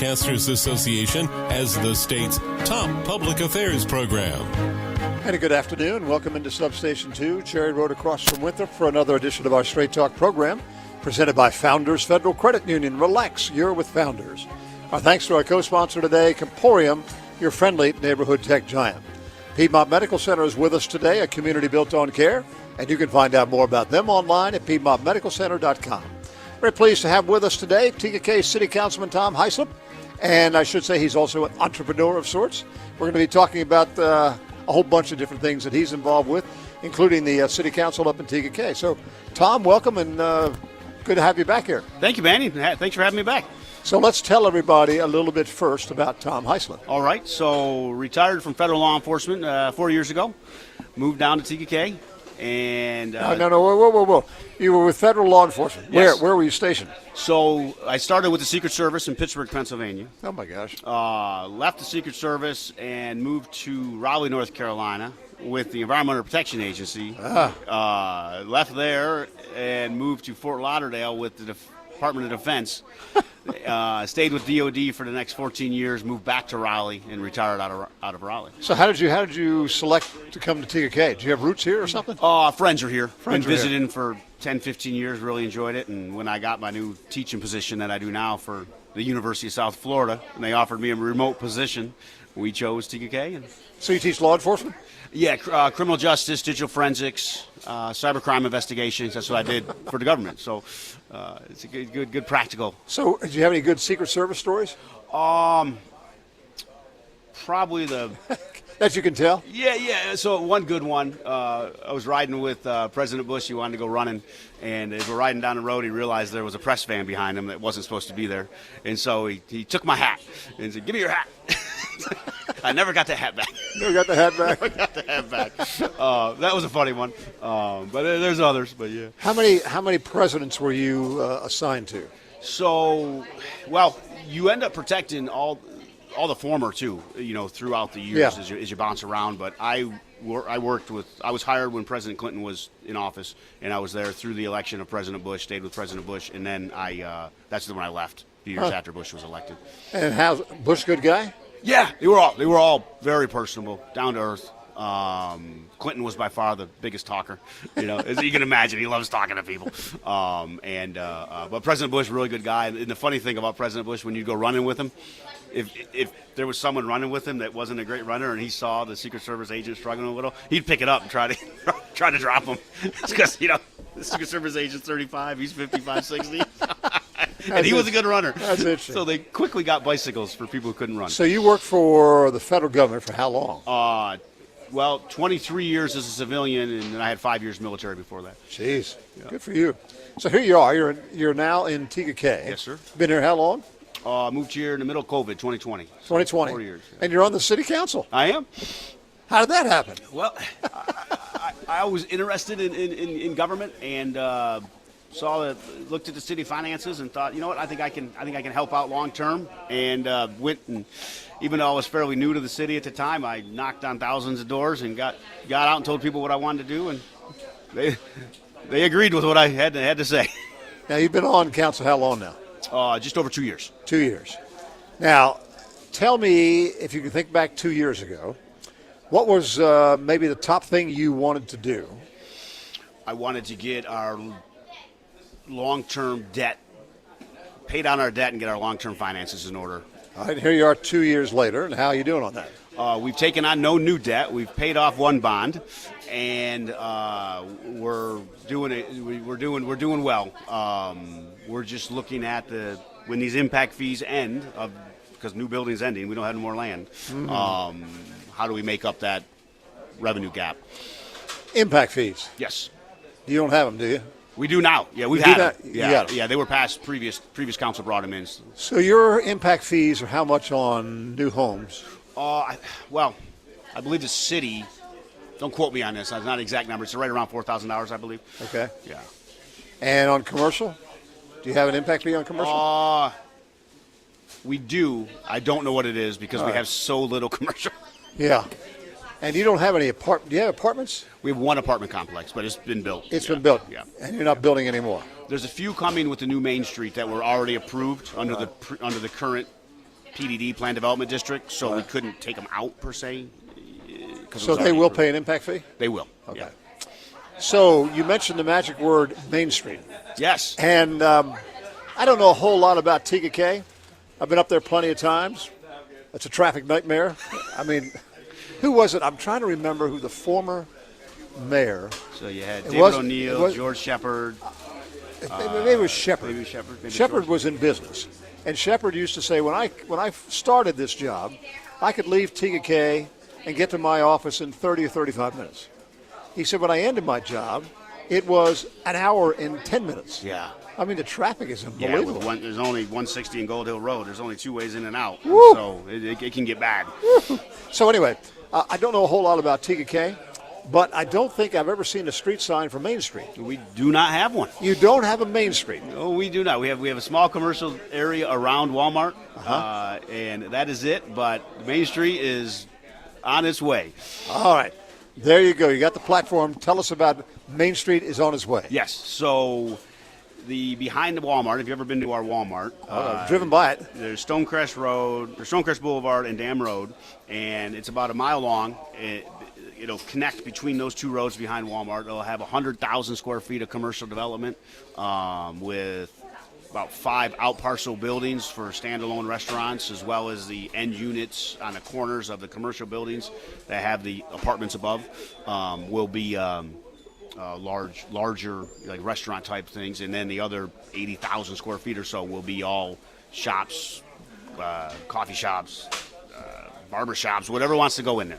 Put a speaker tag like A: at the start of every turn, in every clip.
A: Broadcasters Association as the state's top public affairs program.
B: And a good afternoon. Welcome into Substation 2, Cherry Road across from Winthrop for another edition of our Straight Talk program presented by Founders Federal Credit Union. Relax, you're with Founders. Our thanks to our co-sponsor today, Comporium, your friendly neighborhood tech giant. Piedmont Medical Center is with us today, a community built on care, and you can find out more about them online at piedmontmedicalcenter.com. Very pleased to have with us today TKK City Councilman Tom Hyslip, and I should say he's also an entrepreneur of sorts. We're going to be talking about a whole bunch of different things that he's involved with, including the City Council up in TKK. So, Tom, welcome, and good to have you back here.
C: Thank you, Manny. Thanks for having me back.
B: So let's tell everybody a little bit first about Tom Hyslip.
C: All right. So retired from federal law enforcement 4 years ago. Moved down to TKK. And
B: whoa. You were with federal law enforcement.
C: Yes.
B: Where were you stationed?
C: So I started with the Secret Service in Pittsburgh, Pennsylvania.
B: Oh, my gosh.
C: Left the Secret Service and moved to Raleigh, North Carolina with the Environmental Protection Agency. Left there and moved to Fort Lauderdale with the Department of Defense. Stayed with DOD for the next 14 years, moved back to Raleigh, and retired out of Raleigh.
B: So how did you select to come to TKK? Do you have roots here or something?
C: Friends are here.
B: Friends
C: Been
B: are
C: visiting
B: here.
C: for 10, 15 years, really enjoyed it. And when I got my new teaching position that I do now for the University of South Florida, and they offered me a remote position, we chose TKK. And
B: So you teach law enforcement?
C: yeah, criminal justice, digital forensics, cybercrime investigations. That's what I did for the government. So it's a good practical.
B: So do you have any good Secret Service stories?
C: Probably the
B: That you can tell?
C: yeah. So one good one. I was riding with President Bush. He wanted to go running, and as we're riding down the road, he realized there was a press van behind him that wasn't supposed to be there, and so he took my hat and said, "Give me your hat." I never got the hat back.
B: Never got the hat back?
C: Never got the hat back. That was a funny one. But there's others. But yeah.
B: How many presidents were you assigned to?
C: So, well, you end up protecting all the former too, throughout the years as you bounce around. But I was hired when President Clinton was in office, and I was there through the election of President Bush, stayed with President Bush, and then that's when I left a few years after Bush was elected.
B: And how's Bush a good guy?
C: Yeah, they were all very personable, down to earth. Clinton was by far the biggest talker, as you can imagine. He loves talking to people. But President Bush, really good guy. And the funny thing about President Bush, when you go running with him, if there was someone running with him that wasn't a great runner and he saw the Secret Service agent struggling a little, he'd pick it up and try to drop him. Because the Secret Service agent's 35, he's 55, 60. And he was a good runner.
B: That's interesting.
C: So they quickly got bicycles for people who couldn't run.
B: So you worked for the federal government for how long?
C: Well, 23 years as a civilian, and then I had 5 years military before that.
B: Jeez, good for you. So here you are. You're now in TKK.
C: Yes, sir.
B: Been here how long?
C: Moved here in the middle of COVID, 2020.
B: 2020.
C: 4 years. Yeah.
B: And you're on the city council.
C: I am.
B: How did that happen?
C: Well, I was interested in government and looked at the city finances and thought, you know what, I think I can help out long term, and went and. Even though I was fairly new to the city at the time, I knocked on thousands of doors and got out and told people what I wanted to do, and they agreed with what I had to say.
B: Now, you've been on council how long now?
C: Just over 2 years.
B: 2 years. Now, tell me, if you can think back 2 years ago, what was maybe the top thing you wanted to do?
C: I wanted to get our long-term debt, pay down our debt and get our long-term finances in order.
B: All right, here you are 2 years later, and how are you doing on that?
C: We've taken on no new debt. We've paid off one bond, and we're doing well. We're just looking at when these impact fees end, because new building's ending, we don't have any more land. Mm-hmm. How do we make up that revenue gap?
B: Impact fees.
C: Yes.
B: You don't have them, do you?
C: We do now. Yeah, we've had them.
B: You got them.
C: Yeah, they were passed. Previous council brought them in.
B: So your impact fees are how much on new homes?
C: I believe the city. Don't quote me on this. It's not an exact number. It's right around $4,000, I believe.
B: Okay.
C: Yeah.
B: And on commercial, do you have an impact fee on commercial?
C: We do. I don't know what it is because we have so little commercial.
B: Yeah. And you don't have any do you have apartments?
C: We have one apartment complex, but it's been built.
B: It's been built.
C: Yeah.
B: And you're not building anymore.
C: There's a few coming with the new Main Street that were already approved under the current PDD, Plan Development District, so we couldn't take them out per se.
B: So they will pay an impact fee?
C: They will.
B: Okay.
C: Yeah.
B: So you mentioned the magic word Main Street.
C: Yes.
B: And I don't know a whole lot about TKK. I've been up there plenty of times. It's a traffic nightmare. I mean, who was it? I'm trying to remember who the former mayor.
C: So you had David O'Neill, George Shepard.
B: Maybe it was Shepard.
C: Maybe Shepard.
B: Shepard was in business. And Shepard used to say, when I started this job, I could leave TKK and get to my office in 30 or 35 minutes. He said, when I ended my job, it was an hour and 10 minutes.
C: Yeah.
B: I mean, the traffic is unbelievable.
C: Yeah, there's only 160 in Gold Hill Road. There's only 2 ways in and out.
B: Woo.
C: So it can get bad.
B: So anyway, I don't know a whole lot about TKK, but I don't think I've ever seen a street sign for Main Street.
C: We do not have one.
B: You don't have a Main Street?
C: No, we do not. We have a small commercial area around Walmart, and that is it. But Main Street is on its way.
B: All right. There you go. You got the platform. Tell us about Main Street is on its way.
C: Yes. So behind the Walmart, if you've ever been to our Walmart,
B: driven by it.
C: There's Stonecrest Boulevard and Dam Road, and it's about a mile long. It'll connect between those two roads behind Walmart. It'll have 100,000 square feet of commercial development with about 5 out-parcel buildings for standalone restaurants, as well as the end units on the corners of the commercial buildings that have the apartments above will be larger like restaurant-type things. And then the other 80,000 square feet or so will be all shops, coffee shops, barber shops, whatever wants to go in there.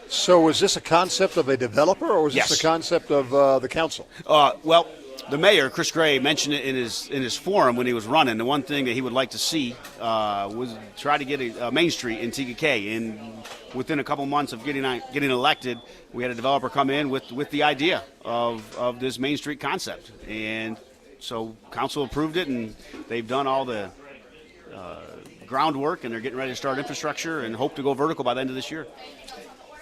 B: So was this a concept of a developer, or was this a concept of the council?
C: Well, the mayor, Chris Gray, mentioned it in his forum when he was running. The one thing that he would like to see was try to get a Main Street in TKK. And within a couple months of getting elected, we had a developer come in with the idea of this Main Street concept. And so council approved it, and they've done all the groundwork, and they're getting ready to start infrastructure and hope to go vertical by the end of this year.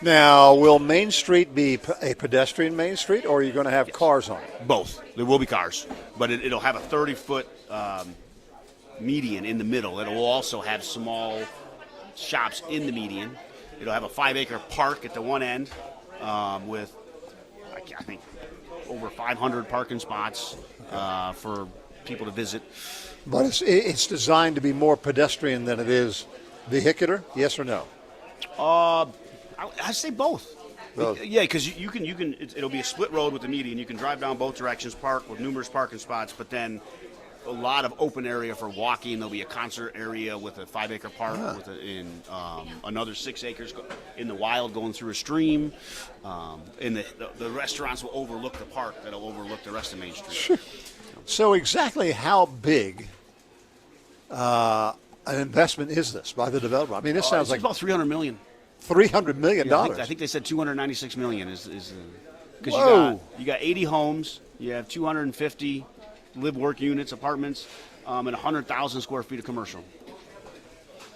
B: Now, will Main Street be a pedestrian Main Street, or are you going to have cars on it?
C: Both. There will be cars, but it'll have a 30-foot median in the middle. It will also have small shops in the median. It'll have a 5-acre park at the one end with, I think, over 500 parking spots for people to visit.
B: But it's designed to be more pedestrian than it is vehicular, yes or no?
C: I'd say both. Yeah, because you can. It'll be a split road with the median. You can drive down both directions, park with numerous parking spots, but then a lot of open area for walking. There'll be a concert area with a 5-acre park another 6 acres in the wild going through a stream. And the restaurants will overlook the park. That'll overlook the rest of Main Street.
B: So exactly how big an investment is this by the developer? I mean, this sounds like
C: about $300 million.
B: $300 million.
C: Yeah, I think they said $296 million is
B: because
C: you got 80 homes, you have 250 live-work units, apartments, and 100,000 square feet of commercial.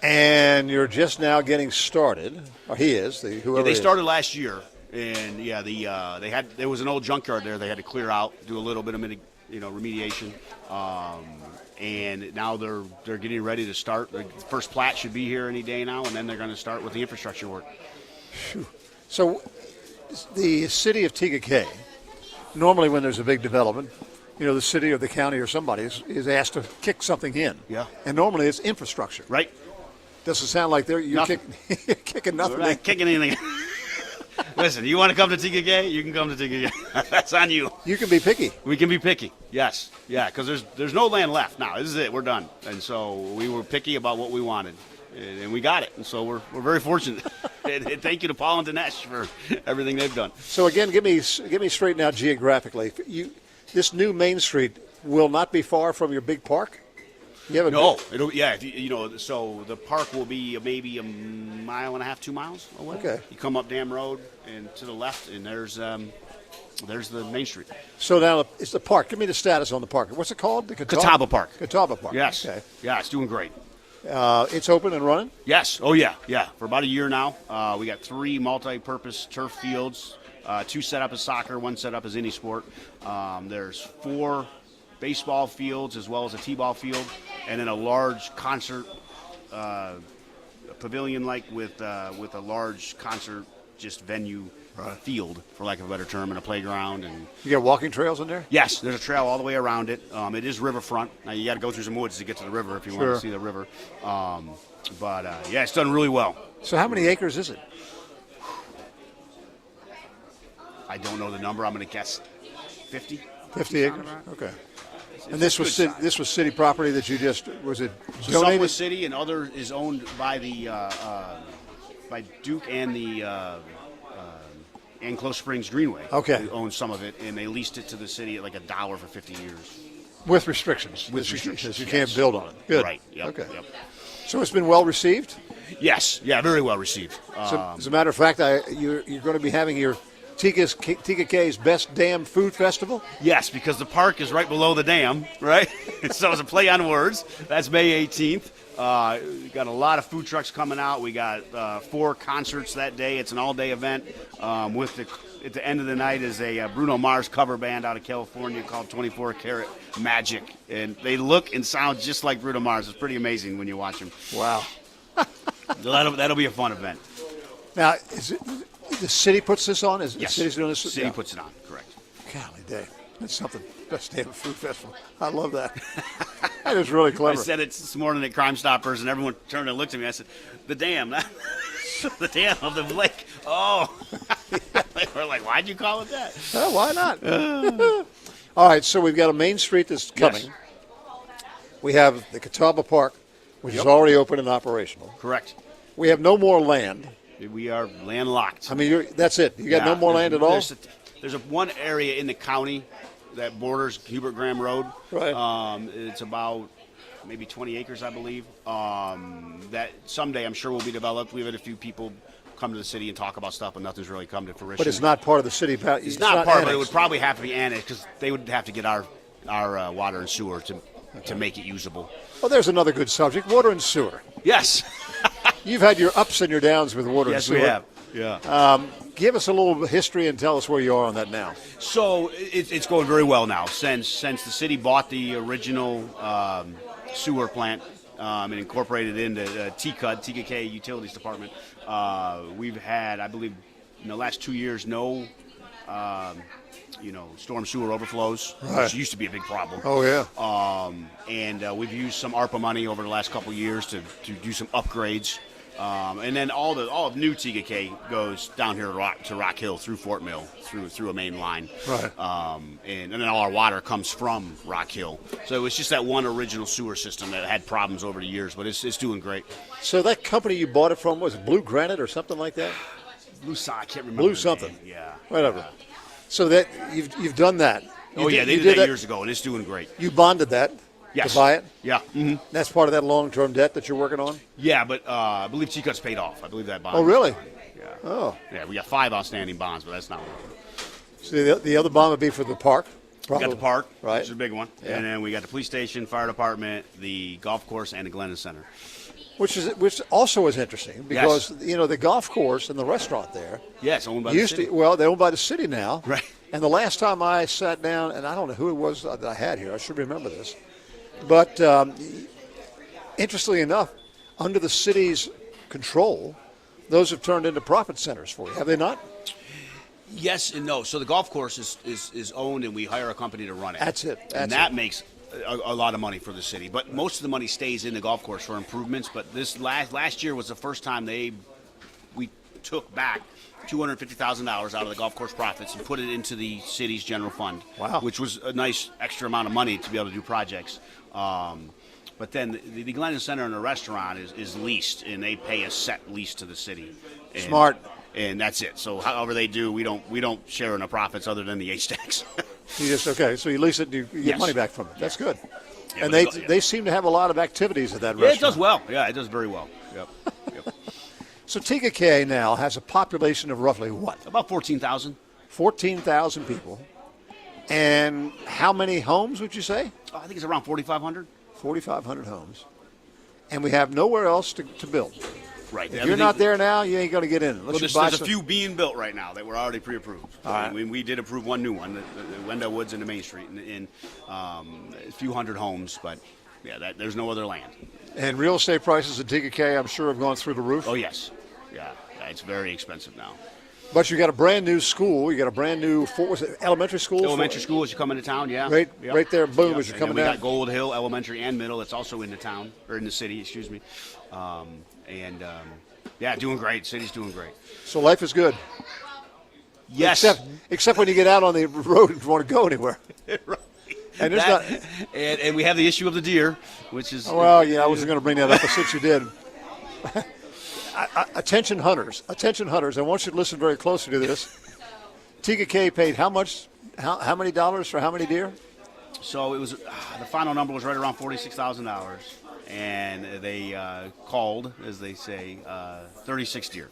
B: And you're just now getting started, or he is, whoever.
C: They started last year, and there was an old junkyard there. They had to clear out, do a little bit of remediation. And now they're getting ready to start. The first plat should be here any day now, and then they're going to start with the infrastructure work.
B: So the city of TKK, normally when there's a big development, the city or the county or somebody is asked to kick something in.
C: Yeah.
B: And normally it's infrastructure.
C: Right.
B: Doesn't sound like you're kicking nothing.
C: We're not kicking anything. Listen, you want to come to TKK? You can come to TKK. That's on you.
B: You can be picky.
C: We can be picky. Yes. Yeah, because there's no land left now. This is it. We're done. And so we were picky about what we wanted, and we got it. And so we're very fortunate. And thank you to Paul and Dinesh for everything they've done. So again,
B: give me straight now geographically. This new Main Street will not be far from your big park.
C: So the park will be maybe a mile and a half, 2 miles away.
B: Okay.
C: You come up Dam Road and to the left, and there's the Main Street.
B: So now it's the park. Give me the status on the park. What's it called? The
C: Catawba Park.
B: Catawba Park.
C: Yes.
B: Okay.
C: Yeah, it's doing great.
B: It's open and running?
C: Yes. Oh, yeah. Yeah. For about a year now. We got 3 multi-purpose turf fields, 2 set up as soccer, 1 set up as any sport. There's 4 baseball fields as well as a t-ball field, and then a large concert pavilion with a large concert venue field, for lack of a better term, and a playground. And
B: you got walking trails in there?
C: Yes, there's a trail all the way around it. It is riverfront. Now you got to go through some woods to get to the river if you want to see the river. But it's done really well.
B: So how many acres is it?
C: I don't know the number. I'm going to guess 50.
B: 50 acres. Okay. And this was city property that you just donated?
C: Some was city, and other is owned by the by Duke and the Close Springs Greenway.
B: Okay.
C: Who owns some of it, and they leased it to the city at like $1 for 50 years.
B: With restrictions.
C: With restrictions.
B: You can't build on it. Good.
C: Right. Yep.
B: Okay.
C: Yep.
B: So it's been well received?
C: Yes. Yeah. Very well received.
B: So, as a matter of fact, you're going to be having your TKK's Best Dam Food Festival?
C: Yes, because the park is right below the dam, right? So it's a play on words. That's May 18th. We got a lot of food trucks coming out. We got 4 concerts that day. It's an all-day event. At the end of the night is a Bruno Mars cover band out of California called 24 Karat Magic. And they look and sound just like Bruno Mars. It's pretty amazing when you watch them.
B: Wow.
C: That'll be a fun event.
B: Now, the city puts this on?
C: Yes.
B: The city's doing this?
C: The city puts it on, correct.
B: Golly day. That's something. Best Damn Food Festival. I love that. That is really clever.
C: I said it this morning at Crime Stoppers, and everyone turned and looked at me. I said, the dam. The dam of the lake. Oh. We're like, why'd you call it that?
B: Well, why not? All right, so we've got a main street that's coming.
C: Yes.
B: We have the Catawba Park, which is already open and operational.
C: Correct.
B: We have no more land.
C: We are landlocked.
B: I mean, that's it. You got no more land at all?
C: There's one area in the county that borders Hubert Graham Road.
B: Right.
C: It's about maybe 20 acres, I believe. That someday I'm sure will be developed. We've had a few people come to the city and talk about stuff, but nothing's really come to fruition.
B: But it's not part of the city.
C: It's not part of it. It would probably have to be annexed because they would have to get our water and sewer to make it usable.
B: Well, there's another good subject, water and sewer.
C: Yes.
B: You've had your ups and your downs with water and sewer.
C: Yes, we have. Yeah.
B: Give us a little history and tell us where you are on that now.
C: So it's going very well now. Since the city bought the original sewer plant and incorporated it into TKK Utilities Department, we've had, I believe, in the last 2 years, no storm sewer overflows, which used to be a big problem.
B: Oh, yeah.
C: And we've used some ARPA money over the last couple of years to do some upgrades. And then all of new TKK goes down here to Rock Hill through Fort Mill, through a main line.
B: Right.
C: And then all our water comes from Rock Hill. So it was just that one original sewer system that had problems over the years, but it's doing great.
B: So that company you bought it from, was it Blue Granite or something like that?
C: I can't remember.
B: Blue something.
C: Name. Yeah.
B: Whatever. So that you've done that.
C: They did that years ago, and it's doing great.
B: You bonded that
C: to
B: buy it?
C: Yeah. Mm-hmm.
B: That's part of that long-term debt that you're working on?
C: Yeah, but I believe T-Cut's paid off. I believe that bond.
B: Oh, really?
C: Yeah.
B: Oh.
C: Yeah, we got 5 outstanding bonds, but that's not one.
B: So the other bond would be for the park? Probably.
C: We got the park,
B: right,
C: which is a big one. Yeah. And then we got the police station, fire department, the golf course, and the Glennon Center.
B: Which also is interesting because, the golf course and the restaurant there.
C: Yes, owned by the city.
B: They're owned by the city now.
C: Right.
B: And the last time I sat down, and I don't know who it was that I had here. I should remember this. But interestingly enough, under the city's control, those have turned into profit centers for you, have they not?
C: Yes and no. So the golf course is owned, and we hire a company to run it.
B: That's it.
C: That makes a lot of money for the city. But most of the money stays in the golf course for improvements. But this last year was the first time we took back $250,000 out of the golf course profits and put it into the city's general fund.
B: Wow.
C: Which was a nice extra amount of money to be able to do projects. But then the Glennon Center and the restaurant is leased, and they pay a set lease to the city.
B: Smart.
C: And that's it. So however they do, we don't share in the profits other than the H-Stacks.
B: So you lease it and you get money back from it. That's good.
C: Yeah,
B: and they seem to have a lot of activities at that restaurant.
C: Yeah, it does well. Yeah, it does very well. Yep.
B: So TKK now has a population of roughly what?
C: About 14,000.
B: 14,000 people. And how many homes would you say?
C: I think it's around 4,500.
B: 4,500 homes. And we have nowhere else to build.
C: Right.
B: If you're not there now, you ain't going to get in.
C: There's a few being built right now that were already pre-approved.
B: All right.
C: We did approve one new one, the Wendell Woods into Main Street, and a few hundred homes, but yeah, there's no other land.
B: And real estate prices in TKK, I'm sure, have gone through the roof.
C: Oh, yes. Yeah, it's very expensive now.
B: But you got a brand new school. You got a brand new elementary school.
C: Elementary school as you come into town, yeah.
B: Right there, boom, as you're coming down.
C: We got Gold Hill Elementary and Middle. It's also in the town, or in the city, excuse me. Yeah, doing great. City's doing great.
B: So life is good.
C: Yes.
B: Except when you get out on the road and want to go anywhere.
C: Right.
B: And there's
C: and we have the issue of the deer, which is.
B: Well, yeah, I wasn't going to bring that up, but since you did. Attention hunters. I want you to listen very closely to this. TKK paid how much? How many dollars for how many deer?
C: So it was the final number was right around $46,000, and they called, as they say, 36 deer.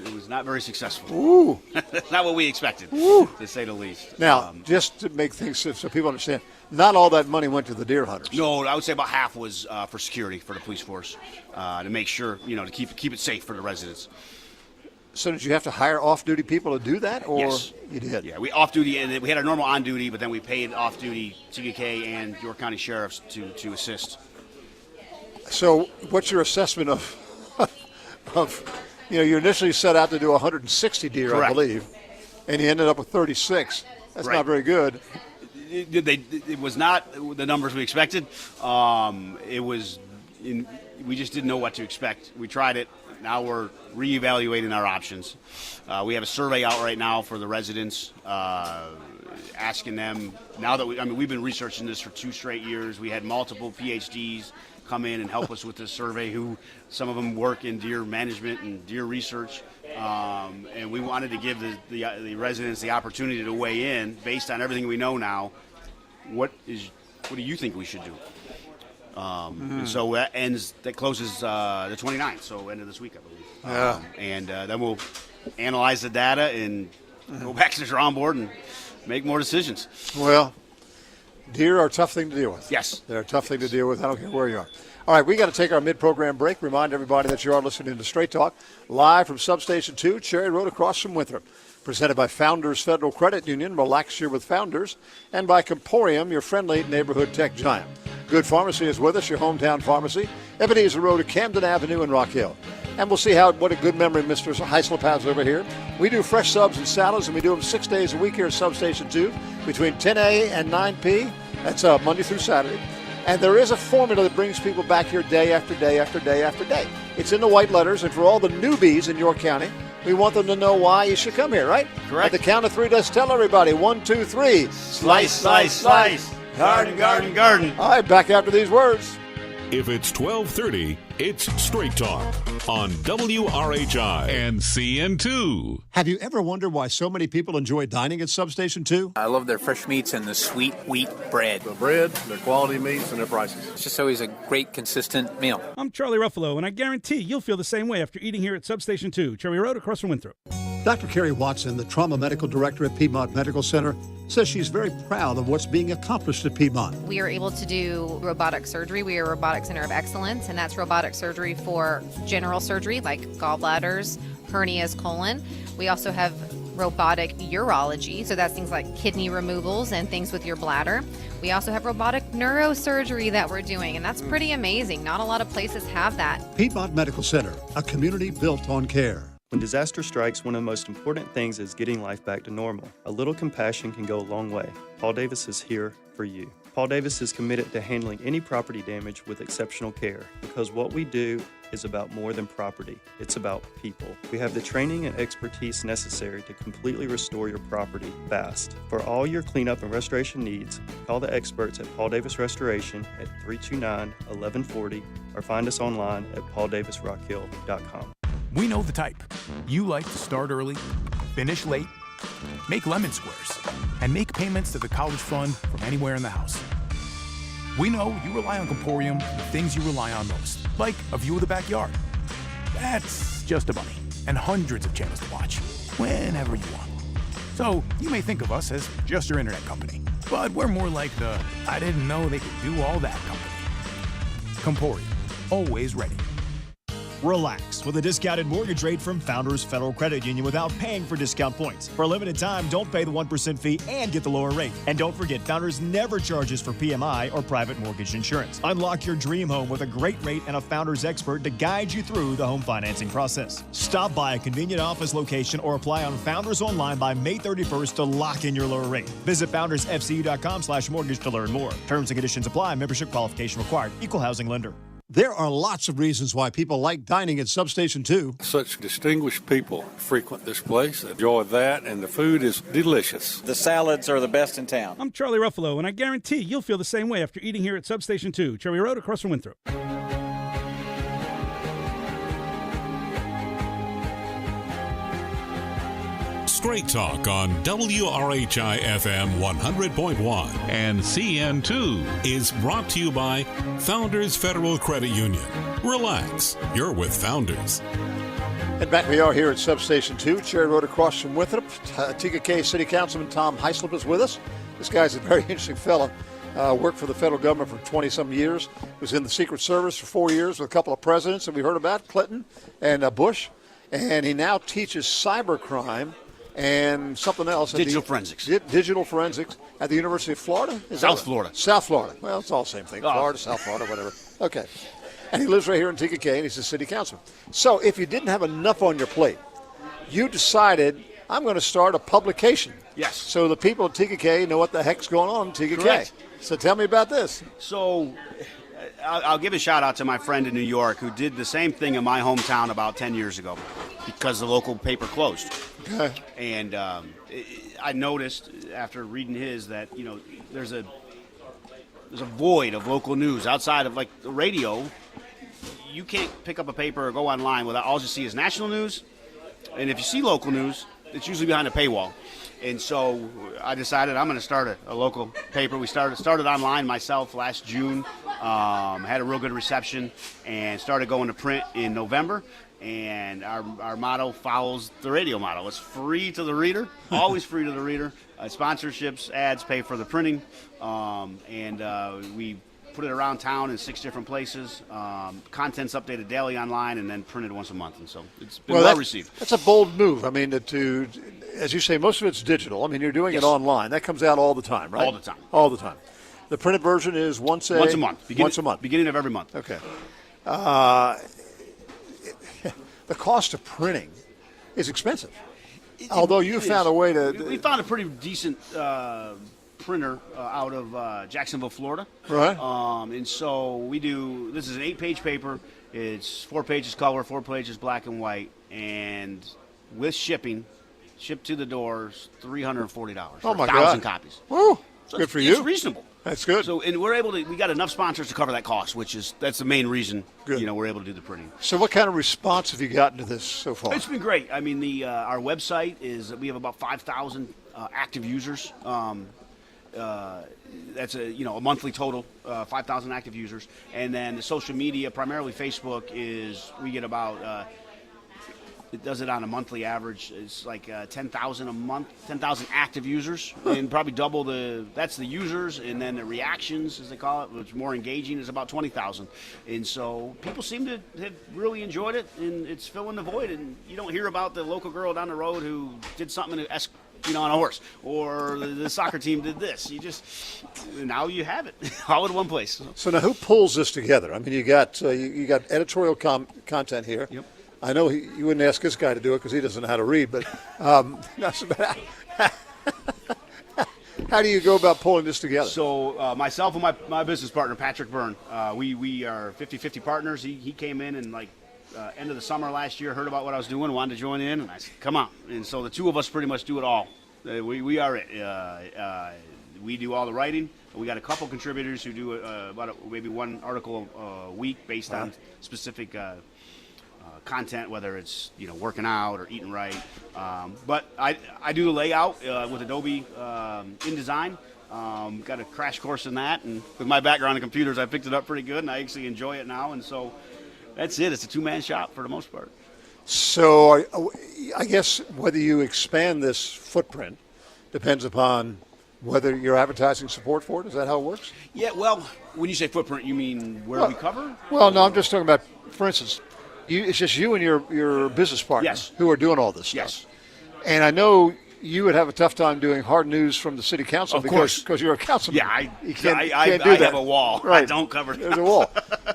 C: It was not very successful.
B: Ooh.
C: Not what we expected, to say the least.
B: Now, just to make things so people understand, not all that money went to the deer hunters.
C: No, I would say about half was for security for the police force, to make sure, to keep it safe for the residents.
B: So did you have to hire off-duty people to do that, or
C: yes.
B: You did?
C: Yeah, we off-duty, and we had our normal on-duty, but then we paid off-duty TKK and York County Sheriffs to assist.
B: So what's your assessment of you initially set out to do 160 deer,
C: Correct.
B: I believe, and you ended up with 36. That's
C: Right.
B: not very good.
C: It was not the numbers we expected. We just didn't know what to expect. We tried it. Now we're reevaluating our options. We have a survey out right now for the residents, asking them. Now that we've been researching this for 2 straight years. We had multiple PhDs come in and help us with this survey. Who some of them work in deer management and deer research, and we wanted to give the residents the opportunity to weigh in based on everything we know now. What do you think we should do? And so that closes the 29th, so end of this week, I believe.
B: Yeah.
C: And then we'll analyze the data and go back to the drawing board and make more decisions.
B: Well, deer are a tough thing to deal with.
C: Yes.
B: They're a tough thing to deal with. I don't care where you are. All right, we got to take our mid-program break. Remind everybody that you are listening to Straight Talk, live from Substation 2, Cherry Road across from Winthrop. Presented by Founders Federal Credit Union, relax here with Founders, and by Comporium, your friendly neighborhood tech giant. Good Pharmacy is with us, your hometown pharmacy. Ebenezer Road at Camden Avenue in Rock Hill. And we'll see what a good memory Mr. Hyslip has over here. We do fresh subs and salads, and we do them 6 days a week here at Substation 2 between 10 a and 9 p. That's Monday through Saturday. And there is a formula that brings people back here day after day after day after day. It's in the white letters, and for all the newbies in York County, we want them to know why you should come here, right?
C: Correct.
B: At the count of 3, let's tell everybody. 1, 2, 3.
C: Slice, slice, slice. Garden, garden, garden.
B: All right, back after these words.
A: If it's 12:30, it's Straight Talk on WRHI and CN2.
B: Have you ever wondered why so many people enjoy dining at Substation 2?
D: I love their fresh meats and the sweet wheat bread.
E: The bread, their quality meats, and their prices.
D: It's just always a great, consistent meal.
F: I'm Charlie Ruffalo, and I guarantee you'll feel the same way after eating here at Substation 2, Cherry Road across from Winthrop.
B: Dr. Carrie Watson, the trauma medical director at Piedmont Medical Center, says she's very proud of what's being accomplished at Piedmont.
G: We are able to do robotic surgery. We are a robotic center of excellence, and that's robotic surgery for general surgery like gallbladders, hernias, colon. We also have robotic urology, so that's things like kidney removals and things with your bladder. We also have robotic neurosurgery that we're doing, and that's pretty amazing. Not a lot of places have that.
B: Piedmont Medical Center, a community built on care.
H: When disaster strikes, one of the most important things is getting life back to normal. A little compassion can go a long way. Paul Davis is here for you. Paul Davis is committed to handling any property damage with exceptional care because what we do is about more than property. It's about people. We have the training and expertise necessary to completely restore your property fast. For all your cleanup and restoration needs, call the experts at Paul Davis Restoration at 329-1140 or find us online at pauldavisrockhill.com.
I: We know the type. You like to start early, finish late, make lemon squares, and make payments to the college fund from anywhere in the house. We know you rely on Comporium for the things you rely on most, like a view of the backyard. That's just a bunny, and hundreds of channels to watch, whenever you want. So you may think of us as just your internet company, but we're more like the I didn't know they could do all that company. Comporium, always ready.
J: Relax with a discounted mortgage rate from Founders Federal Credit Union without paying for discount points. For a limited time, don't pay the 1% fee and get the lower rate. And don't forget, Founders never charges for PMI or private mortgage insurance. Unlock your dream home with a great rate and a Founders expert to guide you through the home financing process. Stop by a convenient office location or apply on Founders online by May 31st to lock in your lower rate. Visit foundersfcu.com/mortgage to learn more. Terms and conditions apply. Membership qualification required. Equal housing lender.
B: There are lots of reasons why people like dining at Substation 2.
K: Such distinguished people frequent this place, enjoy that, and the food is delicious.
L: The salads are the best in town.
F: I'm Charlie Ruffalo, and I guarantee you'll feel the same way after eating here at Substation 2, Cherry Road across from Winthrop.
A: Straight Talk on WRHI FM 100.1 and CN2 is brought to you by Founders Federal Credit Union. Relax, you're with Founders.
B: And back we are here at Substation 2, Cherry Road across from Winthrop. TKK City Councilman Tom Hyslip is with us. This guy's a very interesting fellow. Worked for the federal government for 20-some years. Was in the Secret Service for 4 years with a couple of presidents that we heard about, Clinton and Bush. And he now teaches cybercrime and something else.
C: Digital forensics.
B: Digital forensics at the University of Florida?
C: South Florida.
B: South Florida. Well, it's all the same thing. Florida, South Florida, whatever. Okay. And he lives right here in TKK, and he's a city councilman. So if you didn't have enough on your plate, you decided, I'm going to start a publication.
C: Yes.
B: So the people at TKK know what the heck's going on in TKK.
C: Correct.
B: So tell me about this.
C: So I'll give a shout out to my friend in New York who did the same thing in my hometown about 10 years ago because the local paper closed.
B: Okay.
C: And I noticed after reading his that, there's a void of local news outside of like the radio. You can't pick up a paper or go online without all you see is national news. And if you see local news, it's usually behind a paywall. And so I decided I'm going to start a local paper. We started online myself last June, had a real good reception, and started going to print in November. And our motto follows the radio motto. It's free to the reader, always free to the reader. Sponsorships, ads pay for the printing. We put it around town in 6 different places. Content's updated daily online and then printed once a month. And so it's been well received.
B: That's a bold move. I mean, to, as you say, most of it's digital. I mean, you're doing it online. That comes out all the time, right?
C: All the time.
B: All the time. The printed version is once a month.
C: Beginning of every month.
B: Okay. The cost of printing is expensive. Although you found a way to...
C: We found a pretty decent printer out of Jacksonville, Florida.
B: Right.
C: And so we do... This is an 8-page paper. It's 4 pages color, 4 pages black and white. And with shipping, shipped to the doors, $340 for 1,000 copies.
B: Woo!
C: So
B: good for you.
C: It's reasonable.
B: That's good.
C: So, and we're able to. We got enough sponsors to cover that cost, that's the main reason.
B: Good.
C: We're able to do the printing.
B: So, what kind of response have you gotten to this so far?
C: It's been great. I mean, our website we have about 5,000 active users. That's a monthly total, 5,000 active users, and then the social media, primarily Facebook, we get about. It does it on a monthly average. It's like 10,000 a month, 10,000 active users, and probably double that's the users, and then the reactions, as they call it, which is more engaging, is about 20,000. And so people seem to have really enjoyed it, and it's filling the void. And you don't hear about the local girl down the road who did something on a horse, or the soccer team did this. Now you have it all in one place.
B: So now who pulls this together? I mean, you got editorial content here.
C: Yep.
B: I know you wouldn't ask this guy to do it because he doesn't know how to read, but how do you go about pulling this together?
C: So myself and my business partner, Patrick Byrne, we are 50-50 partners. He came in and end of the summer last year, heard about what I was doing, wanted to join in, and I said, come on. And so the two of us pretty much do it all. We are it. We do all the writing. We got a couple contributors who do maybe one article a week based on specific content, whether it's working out or eating right. But I do the layout with Adobe InDesign. Got a crash course in that, and with my background in computers, I picked it up pretty good, and I actually enjoy it now. And so that's it. It's a two-man shop for the most part.
B: So I guess whether you expand this footprint depends upon whether you're advertising support for it. Is that how it works?
C: Yeah, well, when you say footprint, you mean where we cover?
B: Well, no, I'm just talking about, for instance, It's just you and your business partners
C: Yes.
B: who are doing all this stuff.
C: Yes.
B: And I know you would have a tough time doing hard news from the city council because you're a councilman.
C: Yeah,
B: you can't do
C: I
B: that.
C: have a wall.
B: Right.
C: I don't cover.
B: There's a wall.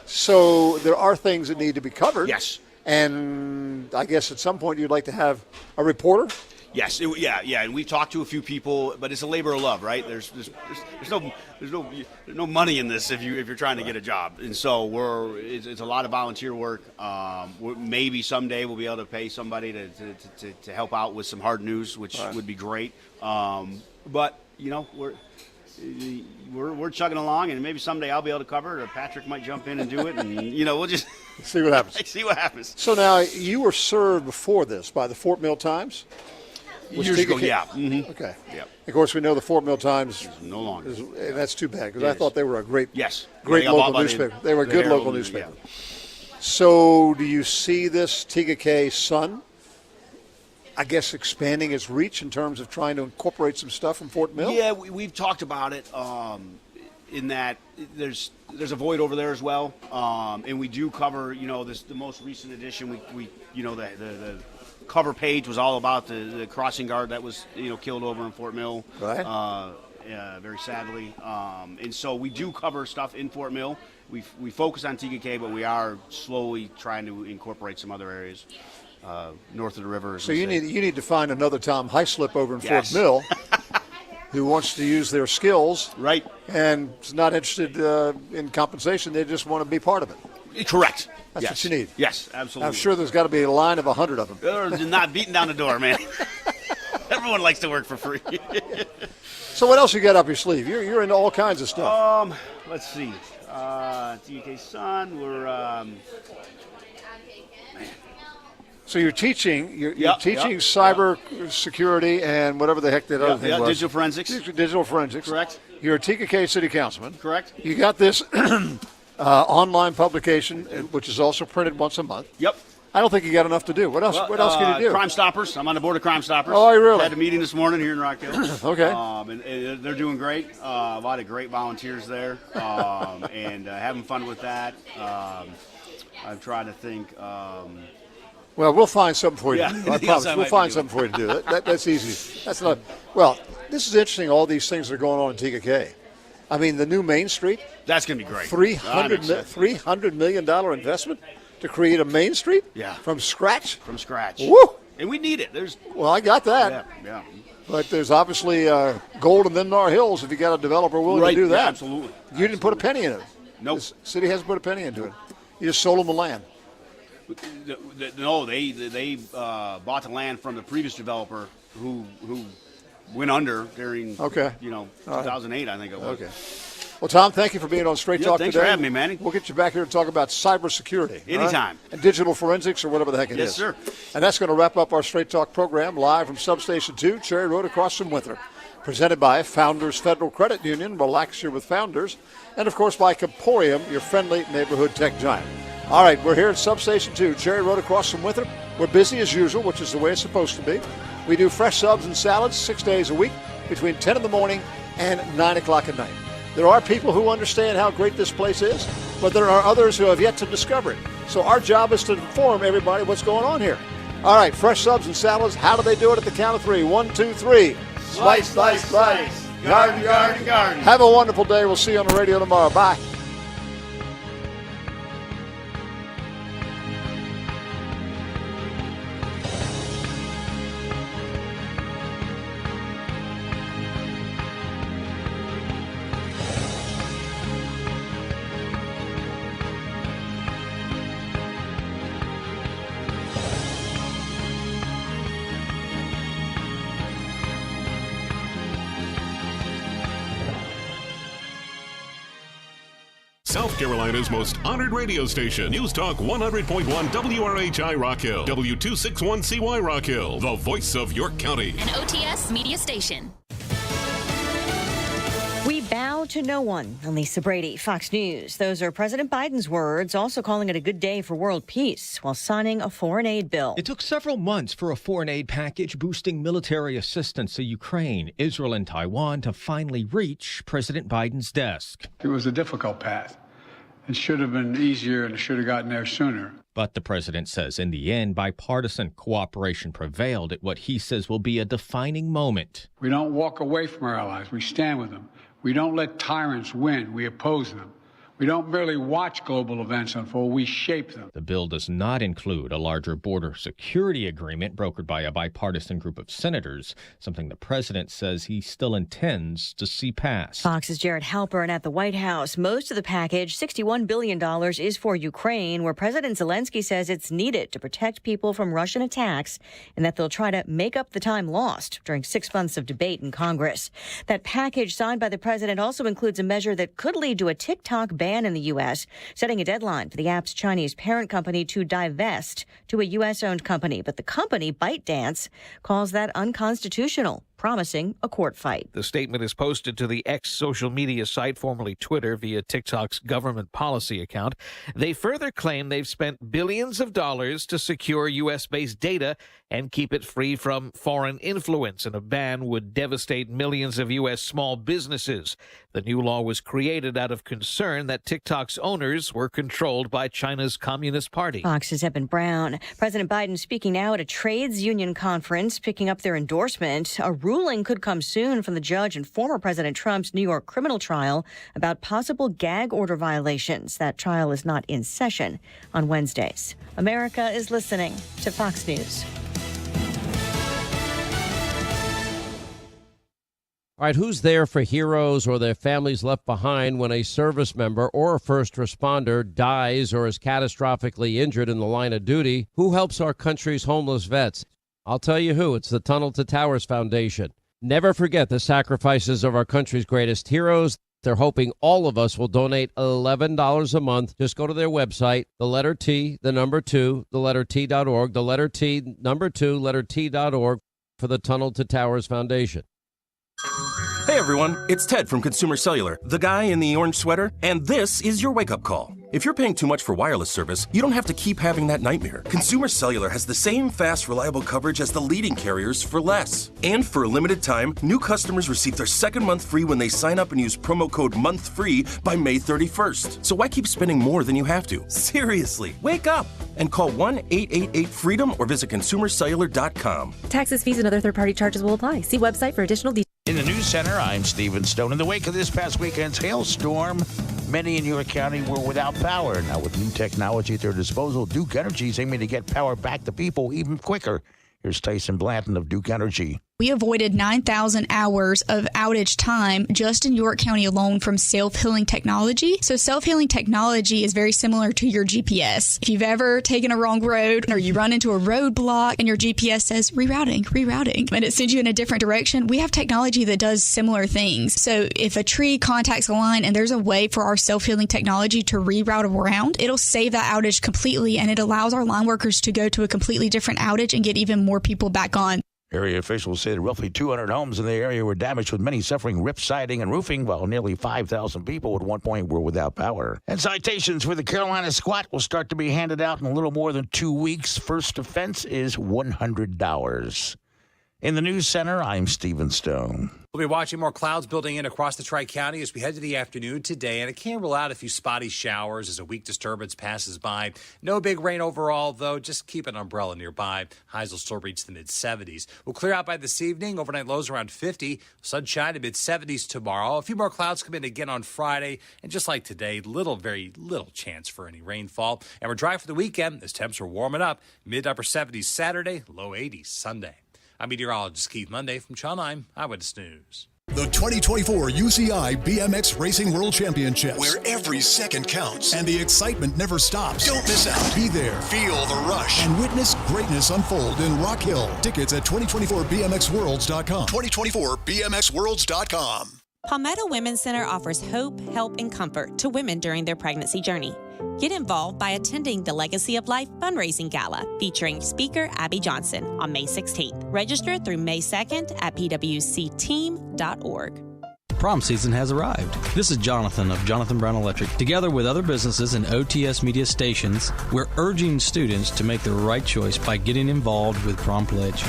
B: So there are things that need to be covered.
C: Yes.
B: And I guess at some point you'd like to have a reporter.
C: Yes, and we've talked to a few people, but it's a labor of love, right? There's no money in this if you're trying to get a job, and so it's a lot of volunteer work. Maybe someday we'll be able to pay somebody to help out with some hard news, which would be great. But we're chugging along, and maybe someday I'll be able to cover it, or Patrick might jump in and do it, and we'll just
B: see what happens.
C: See what happens.
B: So now you were served before this by the Fort Mill Times.
C: Years ago, yeah. Mm-hmm.
B: Okay.
C: Yeah.
B: Of course, we know the Fort Mill Times
C: no longer.
B: And that's too bad because I thought they were a great
C: great
B: local newspaper. They were a good local newspaper. Yeah. So, do you see this TKK Sun, I guess, expanding its reach in terms of trying to incorporate some stuff from Fort Mill?
C: Yeah, we've talked about it. In that there's a void over there as well, and we do cover the most recent edition. We the cover page was all about the crossing guard that was killed over in Fort Mill,
B: right?
C: Very sadly, and so we do cover stuff in Fort Mill. We focus on TKK, but we are slowly trying to incorporate some other areas north of the river.
B: So you need to find another Tom Hyslip over in
C: Yes.
B: Fort Mill. Who wants to use their skills,
C: right?
B: And is not interested in compensation. They just want to be part of it.
C: Correct.
B: That's what you need.
C: Yes, absolutely.
B: I'm sure there's got to be a line of 100 of them.
C: They're not beating down the door, man. Everyone likes to work for free.
B: So what else you got up your sleeve? You're into all kinds of stuff.
C: Let's see. TK Sun. We're.
B: So you're teaching. You're teaching cyber security and whatever the heck that other thing was.
C: Digital forensics.
B: Digital forensics.
C: Correct.
B: You're a TKK city councilman.
C: Correct.
B: You got this online publication, which is also printed once a month.
C: Yep.
B: I don't think you got enough to do. What else? What else can you do?
C: Crime Stoppers. I'm on the board of Crime Stoppers.
B: Oh, really?
C: Had a meeting this morning here in Rock Hill.
B: Okay.
C: And they're doing great. A lot of great volunteers there, and having fun with that. I'm trying to think.
B: Well, we'll find something for you.
C: Yeah.
B: I promise. We'll find something for you to do. That's easy. That's not. Well, this is interesting. All these things that are going on in TKK. I mean, the new Main Street.
C: That's going to be great.
B: $300 million investment to create a Main Street.
C: Yeah.
B: From scratch.
C: From scratch.
B: Woo!
C: And we need it.
B: Well, I got that.
C: Yeah.
B: But there's obviously gold in them Nar Hills if you got a developer willing to do that.
C: Yeah, absolutely.
B: You didn't put a penny in it.
C: Nope.
B: The city hasn't put a penny into it. You just sold them the land.
C: No, they bought the land from the previous developer who went under during 2008, I think it was.
B: Okay. Well, Tom, thank you for being on Straight Talk
C: thanks
B: today.
C: for having me, Manny.
B: We'll get you back here to talk about cybersecurity.
C: Anytime.
B: Right? And digital forensics or whatever the heck it is.
C: Yes, sir.
B: And that's going to wrap up our Straight Talk program live from Substation 2, Cherry Road across from Winthrop. Presented by Founders Federal Credit Union, relax here with Founders. And, of course, by Comporium, your friendly neighborhood tech giant. All right, we're here at Substation 2, Cherry Road across from Winthrop. We're busy as usual, which is the way it's supposed to be. We do fresh subs and salads 6 days a week between 10 in the morning and 9 o'clock at night. There are people who understand how great this place is, but there are others who have yet to discover it. So our job is to inform everybody what's going on here. All right, fresh subs and salads. How do they do it at the count of three? 1, 2, 3.
C: Slice, slice, slice. Garden, garden, garden.
B: Have a wonderful day. We'll see you on the radio tomorrow. Bye.
A: South Carolina's most honored radio station. News Talk 100.1 WRHI Rock Hill. W261CY Rock Hill. The voice of York County.
M: An OTS media station.
N: We bow to no one. Lisa Brady, Fox News. Those are President Biden's words, also calling it a good day for world peace while signing a foreign aid bill.
O: It took several months for a foreign aid package boosting military assistance to Ukraine, Israel, and Taiwan to finally reach President Biden's desk.
P: It was a difficult path. It should have been easier and it should have gotten there sooner.
O: But the president says in the end, bipartisan cooperation prevailed at what he says will be a defining moment.
P: We don't walk away from our allies. We stand with them. We don't let tyrants win. We oppose them. We don't merely watch global events unfold, we shape them.
O: The bill does not include a larger border security agreement brokered by a bipartisan group of senators, something the president says he still intends to see passed.
N: Fox's Jared Halpern at the White House. Most of the package, $61 billion, is for Ukraine, where President Zelensky says it's needed to protect people from Russian attacks and that they'll try to make up the time lost during 6 months of debate in Congress. That package signed by the president also includes a measure that could lead to a TikTok ban in the U.S., setting a deadline for the app's Chinese parent company to divest to a U.S.-owned company. But the company, ByteDance, calls that unconstitutional, promising a court fight.
Q: The statement is posted to the X social media site, formerly Twitter, via TikTok's government policy account. They further claim they've spent billions of dollars to secure U.S.-based data and keep it free from foreign influence, and a ban would devastate millions of U.S. small businesses. The new law was created out of concern that TikTok's owners were controlled by China's Communist Party.
N: Fox's Eben Brown. President Biden speaking now at a trades union conference, picking up their endorsement. A ruling could come soon from the judge in former President Trump's New York criminal trial about possible gag order violations. That trial is not in session on Wednesdays. America is listening to Fox News.
R: All right, who's there for heroes or their families left behind when a service member or a first responder dies or is catastrophically injured in the line of duty? Who helps our country's homeless vets? I'll tell you who. It's the Tunnel to Towers Foundation. Never forget the sacrifices of our country's greatest heroes. They're hoping all of us will donate $11 a month. Just go to their website, the letter T, the number 2, the letter T.org, the letter T, number 2, letter T.org for the Tunnel to Towers Foundation.
S: Hey everyone, it's Ted from Consumer Cellular, the guy in the orange sweater, and this is your wake-up call. If you're paying too much for wireless service, you don't have to keep having that nightmare. Consumer Cellular has the same fast, reliable coverage as the leading carriers for less. And for a limited time, new customers receive their second month free when they sign up and use promo code MONTHFREE by May 31st. So why keep spending more than you have to? Seriously, wake up and call 1-888-FREEDOM or visit consumercellular.com.
T: Taxes, fees, and other third-party charges will apply. See website for additional details.
U: In the News Center, I'm Stephen Stone. In the wake of this past weekend's hailstorm, many in York County were without power. Now, with new technology at their disposal, Duke Energy is aiming to get power back to people even quicker. Here's Tyson Blanton of Duke Energy.
V: We avoided 9,000 hours of outage time just in York County alone from self-healing technology. So self-healing technology is very similar to your GPS. If you've ever taken a wrong road or you run into a roadblock and your GPS says rerouting, and it sends you in a different direction, we have technology that does similar things. So if a tree contacts a line and there's a way for our self-healing technology to reroute around, it'll save that outage completely, and it allows our line workers to go to a completely different outage and get even more people back on.
U: Area officials say that roughly 200 homes in the area were damaged, with many suffering ripped siding and roofing, while nearly 5,000 people at one point were without power. And citations for the Carolina squat will start to be handed out in a little more than 2 weeks. First offense is $100. In the News Center, I'm Stephen Stone.
W: We'll be watching more clouds building in across the Tri-County as we head to the afternoon today, and it can rule out a few spotty showers as a weak disturbance passes by. No big rain overall, though. Just keep an umbrella nearby. Highs will still reach the mid-70s. We'll clear out by this evening. Overnight lows around 50. Sunshine to mid-70s tomorrow. A few more clouds come in again on Friday, and just like today, very little chance for any rainfall. And we're dry for the weekend as temps are warming up. Mid-upper 70s Saturday, low 80s Sunday. I'm meteorologist Keith Monday from Channel 9 Eyewitness News.
X: The 2024 UCI BMX Racing World Championships, where every second counts and the excitement never stops. Don't miss out. Be there, feel the rush, and witness greatness unfold in Rock Hill. Tickets at 2024BMXWorlds.com. 2024BMXWorlds.com.
Y: Palmetto Women's Center offers hope, help, and comfort to women during their pregnancy journey. Get involved by attending the Legacy of Life fundraising gala featuring speaker Abby Johnson on May 16th. Register through May 2nd at pwcteam.org.
Z: Prom season has arrived. This is Jonathan of Jonathan Brown Electric. Together with other businesses and OTS media stations, we're urging students to make the right choice by getting involved with Prom Pledge.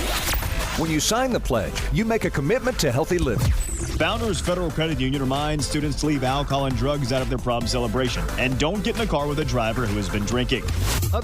D: When you sign the pledge, you make a commitment to healthy living.
E: Founders Federal Credit Union reminds students to leave alcohol and drugs out of their prom celebration and don't get in a car with a driver who has been drinking.